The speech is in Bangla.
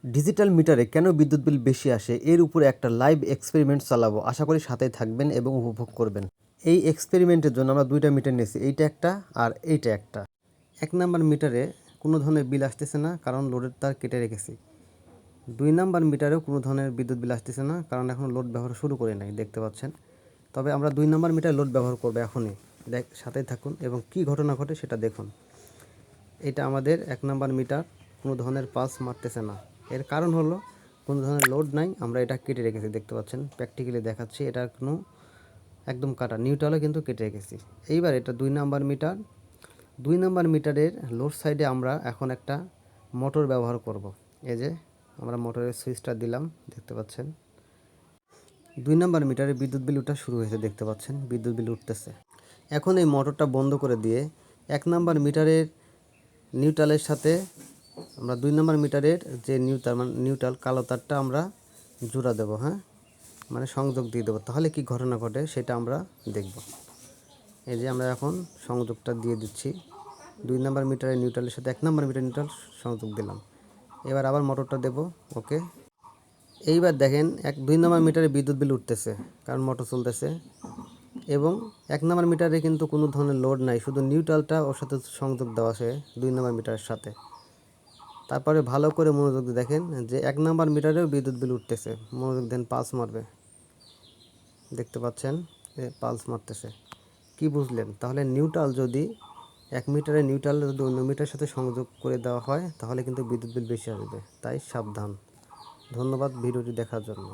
ডিজিটাল মিটারে কেন বিদ্যুৎ বিল বেশি আসে এর উপরে একটা লাইভ এক্সপেরিমেন্ট চালাবো। আশা করি সাথেই থাকবেন এবং উপভোগ করবেন। এই এক্সপেরিমেন্টের জন্য আমরা দুইটা মিটার নিয়েছি, এইটা একটা আর এইটা একটা। 1 নাম্বার মিটারে কোনো ধরনের বিল আসতেছে না, কারণ লোডের তার কেটে রেখেছি। 2 নাম্বার মিটারেও কোনো ধরনের বিদ্যুৎ বিল আসতেছে না, কারণ এখন লোড ব্যবহার শুরু করে নাই, দেখতে পাচ্ছেন। তবে আমরা 2 নাম্বার মিটার লোড ব্যবহার করবো এখনই। সাথেই থাকুন এবং কি ঘটনা ঘটে সেটা দেখুন। এটা আমাদের 1 নাম্বার মিটার কোনো ধরনের পালস মারতেছে না। এর কারণ হলো কোনো ধরনের লোড নাই, আমরা এটা কেটে রেখেছি, দেখতে পাচ্ছেন। প্র্যাকটিক্যালি দেখাচ্ছি, এটা কোনো একদম কাটা, নিউট্রালও কিন্তু কেটে রেখেছি। এইবার এটা 2 নাম্বার মিটার। 2 নাম্বার মিটারের লোড সাইডে আমরা এখন একটা মোটর ব্যবহার করব। এই যে আমরা মোটরের সুইচটা দিলাম, দেখতে পাচ্ছেন। 2 নাম্বার মিটারে বিদ্যুৎ বিল উঠা শুরু হয়েছে, দেখতে পাচ্ছেন, বিদ্যুৎ বিল উঠতেছে। এখন এই মোটরটা বন্ধ করে দিয়ে 1 নাম্বার মিটারের নিউট্রালের সাথে আমরা 2 নাম্বার মিটারের যে নিউট্রাল কালো তারটা আমরা জোড়া দেবো, হ্যাঁ, মানে সংযোগ দিয়ে দেবো। তাহলে কি ঘটনা ঘটে সেটা আমরা দেখব। এই যে আমরা এখন সংযোগটা দিয়ে দিচ্ছি। 2 নাম্বার মিটারের নিউট্রালের সাথে 1 নাম্বার মিটার নিউট্রাল সংযোগ দিলাম। এবার আবার মোটরটা দেব, ওকে। এইবার দেখেন 2 নাম্বার মিটারে বিদ্যুৎ বিল উঠতেছে, কারণ মোটর চলতেছে। এবং 1 নাম্বার মিটারে কিন্তু কোনো ধরনের লোড নাই, শুধু নিউট্রালটা ওর সাথে সংযোগ দেওয়া আছে 2 নাম্বার মিটারের সাথে। তারপরে ভালো করে মনোযোগ দিয়ে দেখেন যে 1 নাম্বার মিটারেও বিদ্যুৎ বিল উঠতেছে। মনোযোগ দেন, পালস মারবে, দেখতে পাচ্ছেন পালস মারতেছে। কি বুঝলেন? তাহলে নিউট্রাল যদি 1 মিটারে নিউট্রাল যদি অন্য মিটারের সাথে সংযোগ করে দেওয়া হয় তাহলে কিন্তু বিদ্যুৎ বিল বেশি আসবে, তাই সাবধান। ধন্যবাদ ভিডিওটি দেখার জন্য।